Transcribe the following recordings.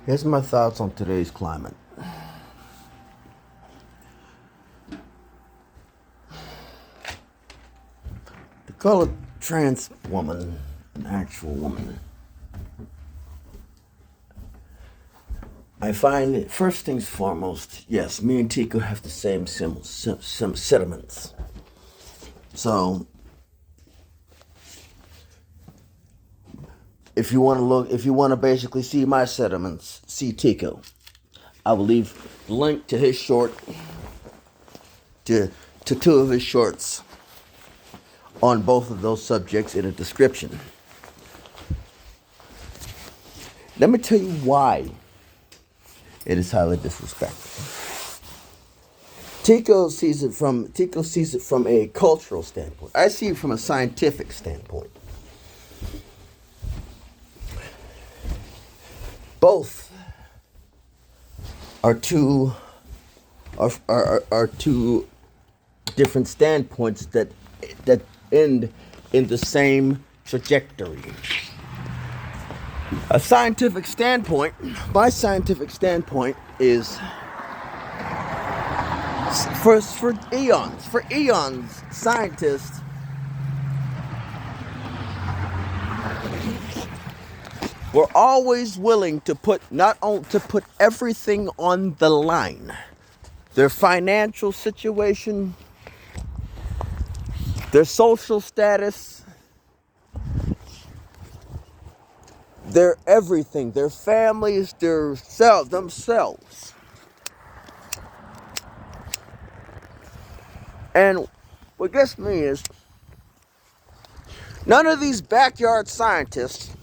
Here's my thoughts on today's climate. To call a trans woman an actual woman, I find, first things foremost, yes, me and Tico have the same sentiments. So, if you want to basically see my sentiments, see Tico. I will leave the link to his short, to two of his shorts on both of those subjects in a description. Let me tell you why it is highly disrespectful. Tico sees it from a cultural standpoint. I see it from a scientific standpoint. Both are two different standpoints that end in the same trajectory. My scientific standpoint is for eons, scientists were always willing to put everything on the line. Their financial situation, their social status, their everything, their families, themselves. And what gets me is, none of these backyard scientists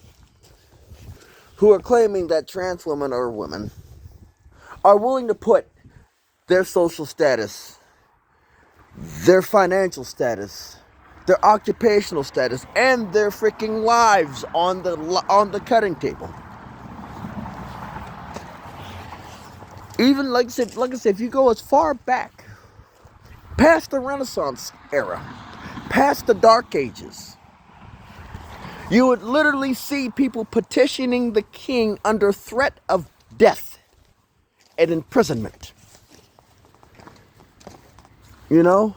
who are claiming that trans women are women are willing to put their social status, their financial status, their occupational status, and their freaking lives on the cutting table. Even like I said, if you go as far back, past the Renaissance era, past the Dark Ages, you would literally see people petitioning the king under threat of death and imprisonment. You know?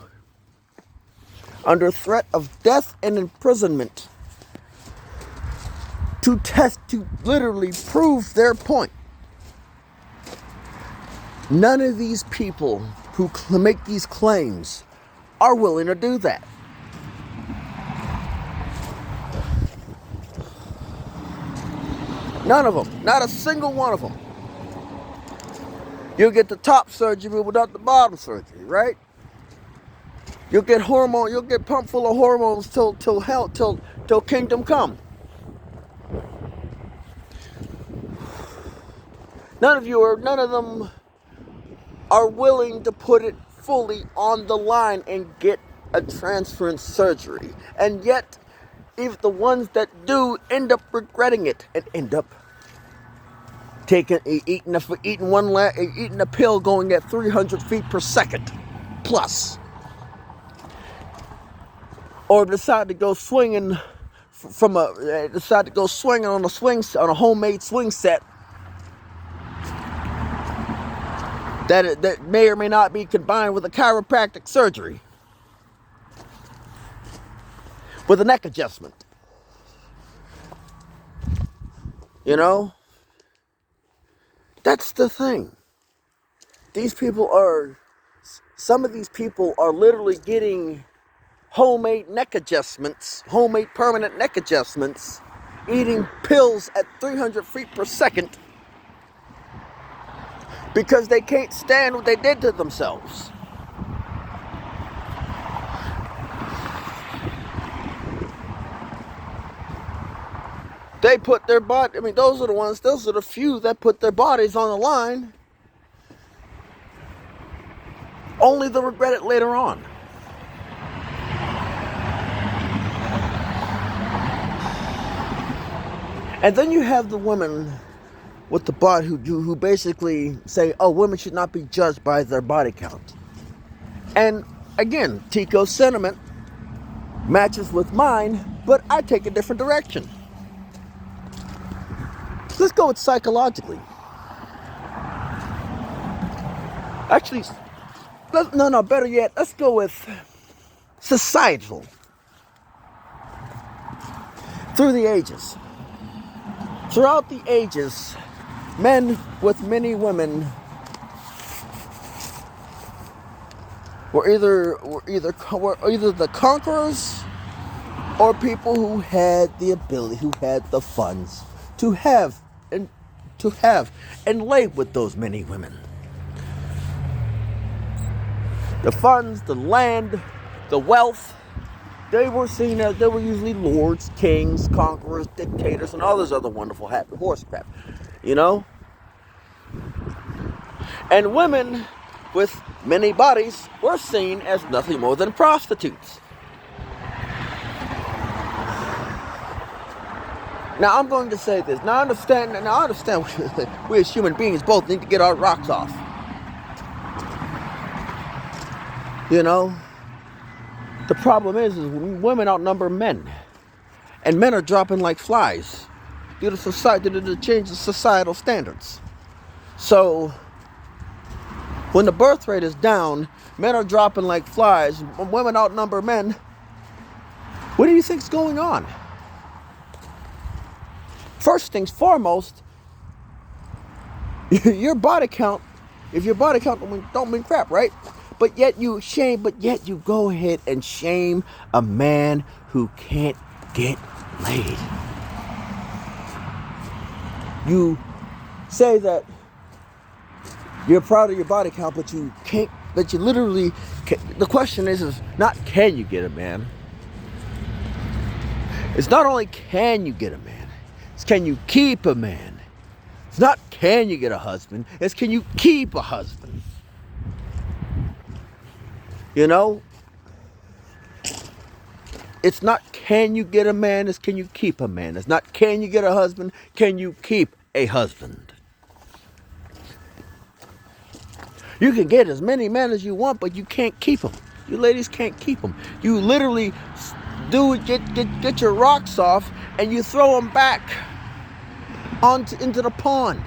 Under threat of death and imprisonment to literally prove their point. None of these people who make these claims are willing to do that. None of them. Not a single one of them. You'll get the top surgery without the bottom surgery, right? You'll get pumped full of hormones till kingdom come. None of them are willing to put it fully on the line and get a transference surgery. And yet, if the ones that do end up regretting it and end up eating a pill going at 300 feet per second plus, or decide to go swinging on a homemade swing set that may or may not be combined with a chiropractic surgery with a neck adjustment. You know? That's the thing. Some of these people are literally getting homemade permanent neck adjustments, eating pills at 300 feet per second because they can't stand what they did to themselves. They put their body, those are the few that put their bodies on the line, only to regret it later on. And then you have the women with the body who basically say, oh, women should not be judged by their body count. And again, Tico's sentiment matches with mine, but I take a different direction. Let's go with psychologically. Actually, better yet, let's go with societal. Through the ages. Throughout the ages, men with many women were either the conquerors or people who had the ability, who had the funds to have and lay with those many women. The funds, the land, the wealth, they were usually lords, kings, conquerors, dictators, and all this other wonderful happy horse crap, you know? And women with many bodies were seen as nothing more than prostitutes. Now I'm going to say this. Now I understand we as human beings both need to get our rocks off. You know? The problem is women outnumber men. And men are dropping like flies due to the change of societal standards. So when the birth rate is down, men are dropping like flies, women outnumber men. What do you think's going on? First things foremost, your body count, if your body count don't mean crap, right? But yet you go ahead and shame a man who can't get laid. You say that you're proud of your body count, but you can't, but you literally can't. The question is not can you get a man? It's not only can you get a man, it's can you keep a man. It's not can you get a husband, it's can you keep a husband. You know? It's not can you get a man, it's can you keep a man. It's not can you get a husband, can you keep a husband. You can get as many men as you want, but you can't keep them. You ladies can't keep them. You literally get your rocks off and you throw them back into the pond,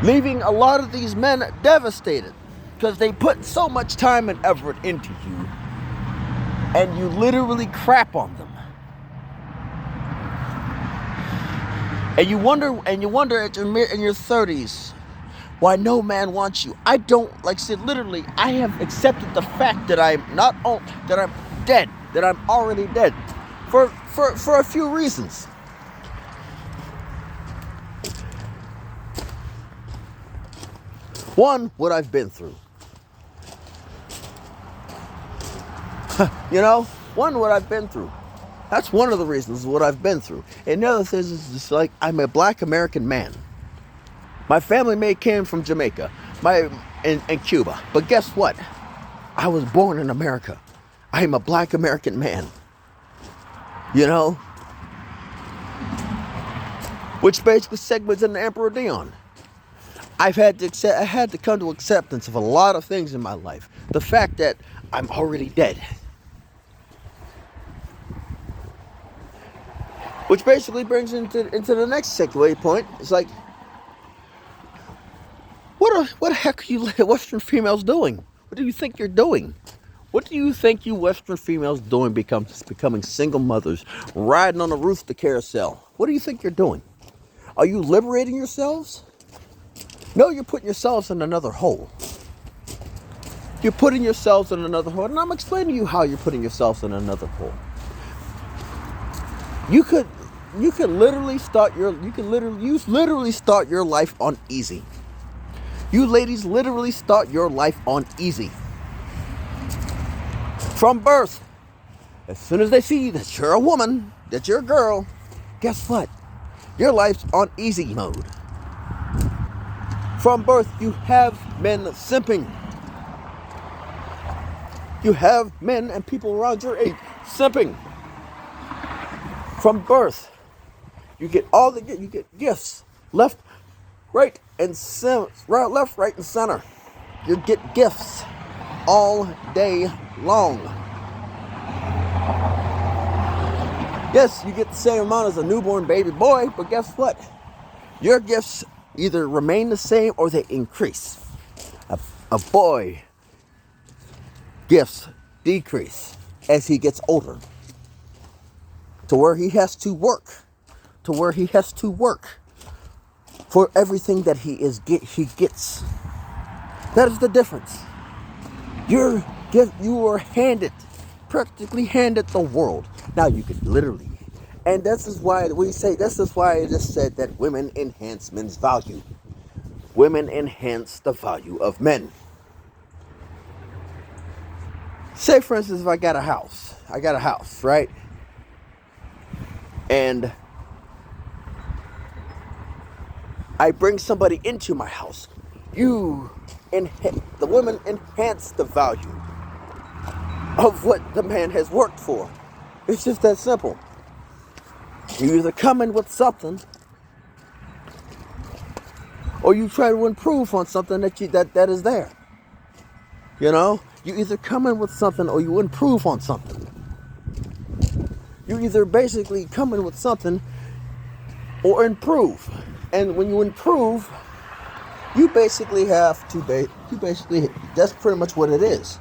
leaving a lot of these men devastated because they put so much time and effort into you, and you literally crap on them. And you wonder in your 30s why no man wants you. I don't, like I said, literally, I have accepted the fact that I'm dead, that I'm already dead, for a few reasons. One, what I've been through. What I've been through. That's one of the reasons, what I've been through. And the other thing is just like, I'm a black American man. My family may came from Jamaica, and Cuba. But guess what? I was born in America. I am a black American man. You know? Which basically segues into Emperor Dion. I had to come to acceptance of a lot of things in my life. The fact that I'm already dead. Which basically brings into the next segue point. It's like, what the heck are you Western females doing? What do you think you're doing? What do you think you Western females doing becoming single mothers, riding on the roof of the carousel? What do you think you're doing? Are you liberating yourselves? No, you're putting yourselves in another hole. You're putting yourselves in another hole, and I'm explaining to you how you're putting yourselves in another hole. You could literally start your life on easy. You ladies literally start your life on easy. From birth. As soon as they see that you're a woman, that you're a girl, guess what? Your life's on easy mode. From birth, you have men simping. You have men and people around your age simping. From birth, you get gifts, left, right, and center. Left, right, and center. You get gifts all day long. Yes, you get the same amount as a newborn baby boy, but guess what? Your gifts either remain the same or they increase. A boy gifts decrease as he gets older, to where he has to work, for everything that he gets. That is the difference. You are practically handed the world. Now you could literally, and this is why I just said that women enhance men's value. Women enhance the value of men. Say, for instance, if I got a house, right? And I bring somebody into my house. The women enhance the value of what the man has worked for. It's just that simple. You either come in with something, or you try to improve on something that is there. You know, you either come in with something or you improve on something. You either basically come in with something or improve. And when you improve, you basically that's pretty much what it is.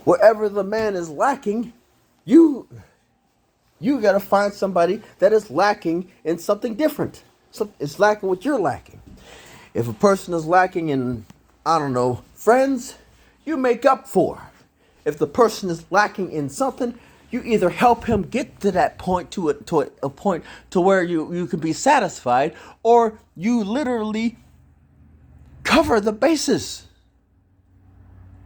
Wherever the man is lacking, you got to find somebody that is lacking in something different. So it's lacking what you're lacking. If a person is lacking in, I don't know, friends, you make up for. If the person is lacking in something, you either help him get to that point, to a point to where you can be satisfied, or you literally cover the bases.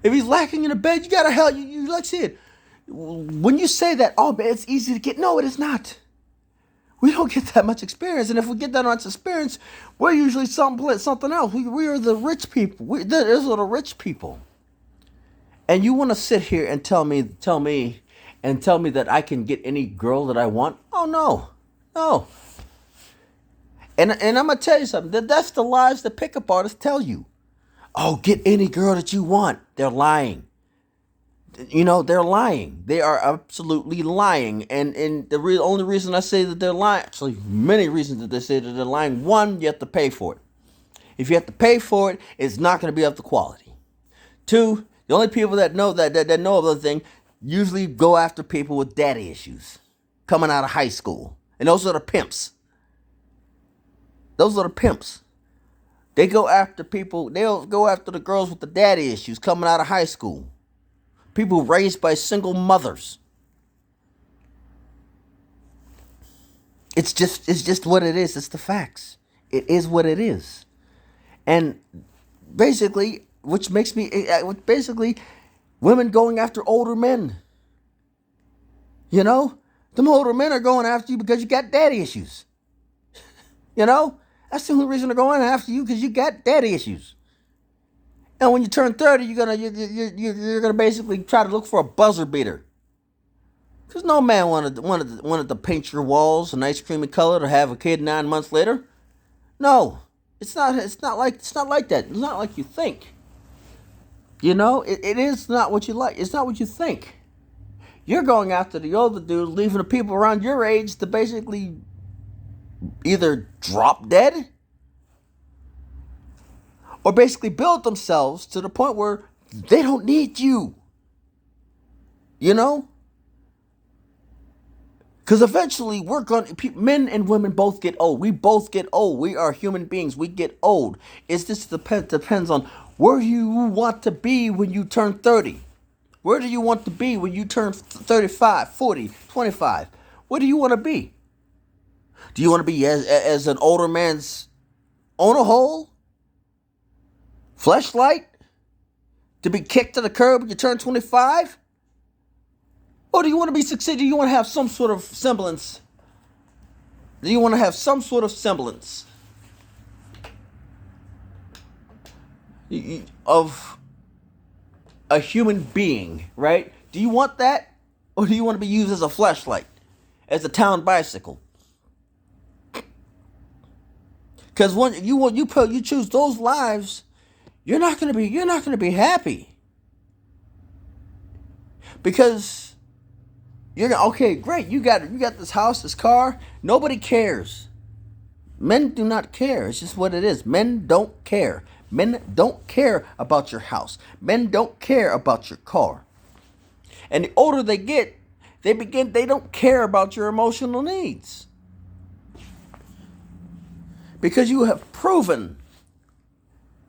If he's lacking in a bed, you gotta help. You like see it. When you say that, oh man, it's easy to get. No, it is not. We don't get that much experience, and if we get that much experience, we're usually something else. We are the rich people. Those are the rich people. And you want to sit here and tell me that I can get any girl that I want? Oh no. And I'm gonna tell you something. That's the lies the pickup artists tell you. Oh, get any girl that you want. They're lying. You know, they're lying. They are absolutely lying. And the only reason I say that they're lying, actually many reasons that they say that they're lying. One, you have to pay for it. If you have to pay for it, it's not going to be of the quality. Two, the only people that know that know of the thing usually go after people with daddy issues coming out of high school. And those are the pimps. They go after they'll go after the girls with the daddy issues coming out of high school. People raised by single mothers. It's just what it is. It's the facts. It is what it is. And basically, women going after older men. You know, them older men are going after you because you got daddy issues. You know, that's the only reason they're going after you, because you got daddy issues. And when you turn 30, you're gonna basically try to look for a buzzer beater. Because no man wanted to paint your walls a nice creamy color to have a kid 9 months later. No, it's not like that. It's not like you think. You know, it is not what you like. It's not what you think. You're going after the older dudes, leaving the people around your age to basically either drop dead or basically build themselves to the point where they don't need you. You know? Because eventually men and women both get old. We both get old. We are human beings. We get old. It's just depends on where you want to be when you turn 30. Where do you want to be when you turn 35, 40, 25? Where do you want to be? Do you want to be as an older man's on a hole? Fleshlight? To be kicked to the curb when you turn 25? Or do you want to be succeeding? Do you want to have some sort of semblance? Of a human being, right? Do you want that? Or do you want to be used as a fleshlight? As a town bicycle? Because when you choose those lives, you're not gonna be happy. Because okay, great, you got this house, this car, nobody cares. Men do not care. It's just what it is. Men don't care. Men don't care about your house. Men don't care about your car. And the older they get, they don't care about your emotional needs. Because you have proven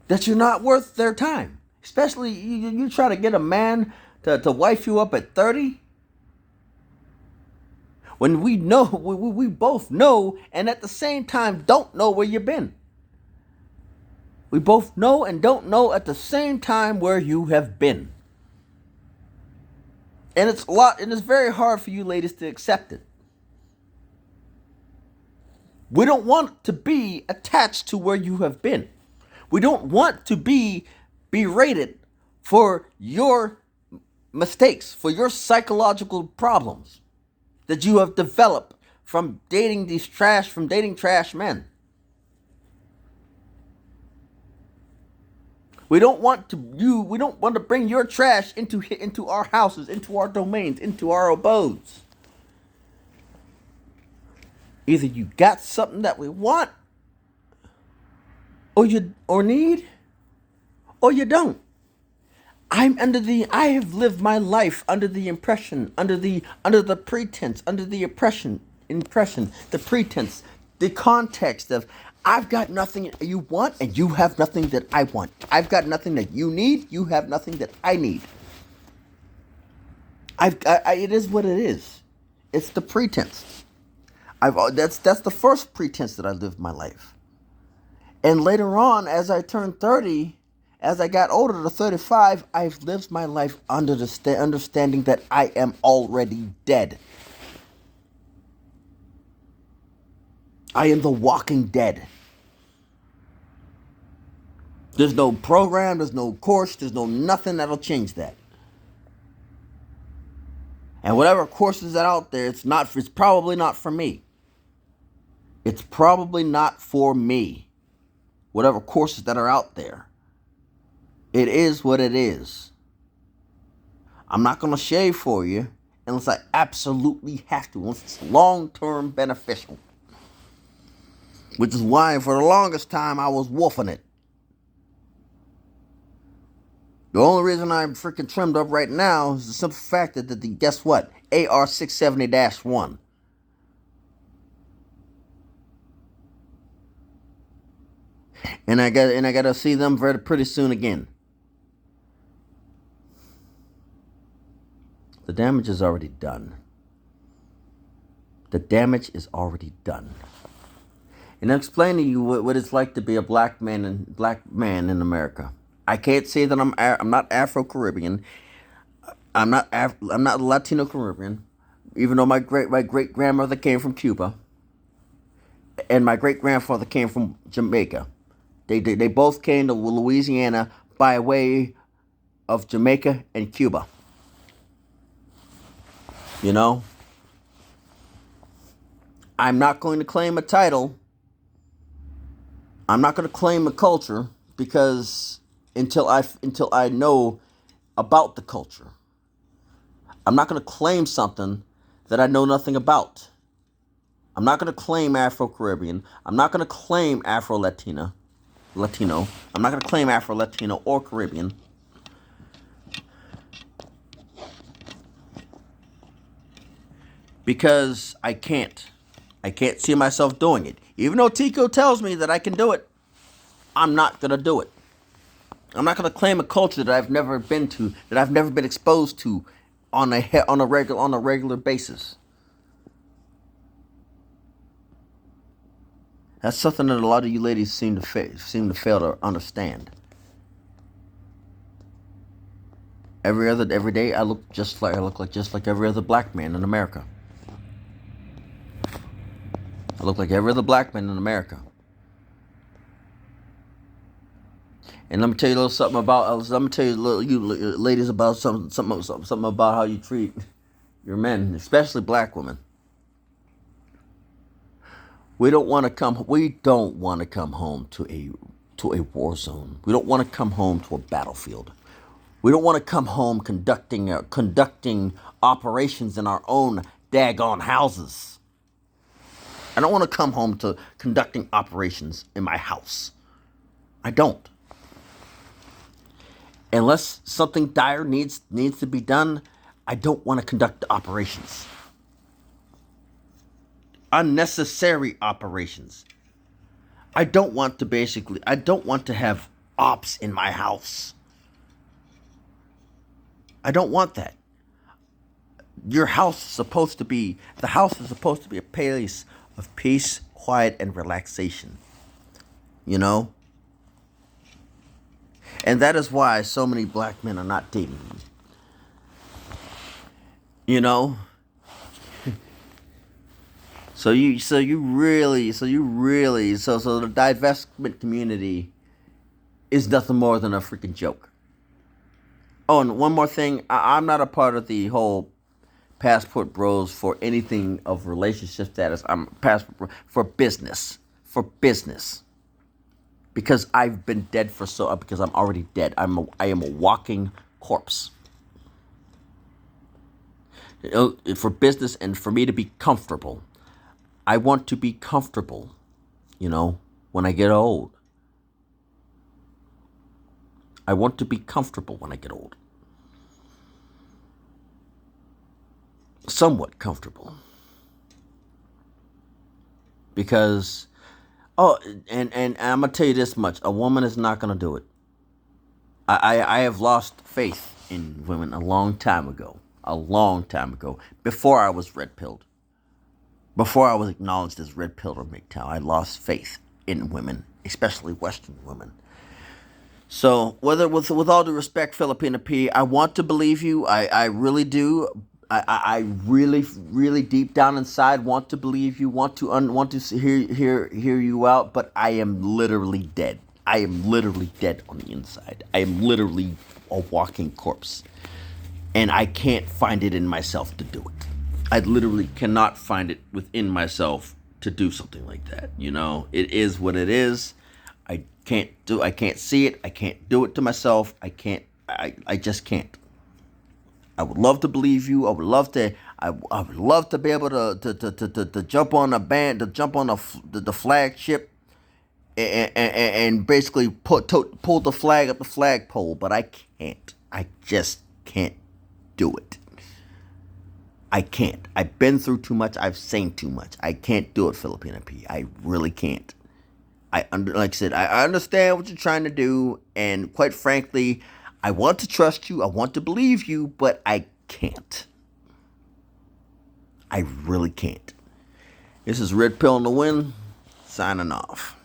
that you're not worth their time. Especially you try to get a man to wife you up at 30. When we know, we both know, and at the same time don't know where you've been. We both know and don't know at the same time where you have been. And it's very hard for you ladies to accept it. We don't want to be attached to where you have been. We don't want to be berated for your mistakes, for your psychological problems that you have developed from dating trash men. We don't want to bring your trash into our houses, into our domains, into our abodes. Either you got something that we want, or need, or you don't. I have lived my life under the impression, under the pretense, under the the pretense, the context of I've got nothing you want and you have nothing that I want. I've got nothing that you need, you have nothing that I need. It is what it is. It's the pretense. That's the first pretense that I lived my life. And later on, as I turned 30, as I got older to 35, I've lived my life under the understanding that I am already dead. I am the walking dead. There's no program, there's no course, there's no nothing that'll change that. And whatever courses that are out there, it's probably not for me. It's probably not for me. Whatever courses that are out there. It is what it is. I'm not going to shave for you unless I absolutely have to, unless it's long-term beneficial. Which is why for the longest time I was wolfing it. The only reason I'm freaking trimmed up right now is the simple fact that guess what? AR 670-1. And I gotta see them pretty soon again. The damage is already done. The damage is already done. And I'm explaining to you what it's like to be a black man in America. I can't say that I'm not Afro-Caribbean. I'm not Latino Caribbean, even though my great grandmother came from Cuba, and my great grandfather came from Jamaica. They both came to Louisiana by way of Jamaica and Cuba. You know, I'm not going to claim a title. I'm not going to claim a culture because until I know about the culture. I'm not going to claim something that I know nothing about. I'm not going to claim Afro-Caribbean. I'm not going to claim Afro-Latino. I'm not going to claim Afro-Latino or Caribbean. Because I can't. I can't see myself doing it. Even though Tico tells me that I can do it, I'm not going to do it. I'm not going to claim a culture that I've never been to, that I've never been exposed to on a regular basis. That's something that a lot of you ladies seem to fail to understand. Every day I look like every other black man in America. I look like every other black man in America. And let me tell you a little something about. Let me tell you ladies about something about how you treat your men, especially black women. We don't want to come home to a war zone. We don't want to come home to a battlefield. We don't want to come home conducting operations in our own daggone houses. I don't want to come home to conducting operations in my house. I don't. Unless something dire needs to be done, I don't want to conduct the operations. Unnecessary operations. I don't want to have ops in my house. I don't want that. The house is supposed to be a place of peace, quiet, and relaxation. You know? And that is why so many black men are not dating. You know? So the divestment community is nothing more than a freaking joke. Oh, and one more thing, I'm not a part of the whole passport bros for anything of relationship status. I'm passport for business. Because I've been dead because I'm already dead. I am a walking corpse. For business and for me to be comfortable. I want to be comfortable, when I get old. I want to be comfortable when I get old. Somewhat comfortable. Because, and I'm going to tell you this much. A woman is not going to do it. I have lost faith in women a long time ago. Before I was red-pilled. Before I was acknowledged as red-pilled or MGTOW, I lost faith in women, especially Western women. So, with all due respect, Filipina P, I want to believe you. I really do. I really, really deep down inside want to believe you. Want to hear you out. But I am literally dead. I am literally dead on the inside. I am literally a walking corpse, and I can't find it in myself to do it. I literally cannot find it within myself to do something like that. It is what it is. I can't see it. I can't do it to myself. I just can't. I would love to believe you. I would love to be able to jump on a band, to jump on the flagship and basically pull the flag up the flagpole, but I can't. I just can't do it. I can't. I've been through too much. I've seen too much. I can't do it, Filipina P. I really can't. Like I said, I understand what you're trying to do, and quite frankly, I want to trust you. I want to believe you, but I can't. I really can't. This is Red Pill in the Wind, signing off.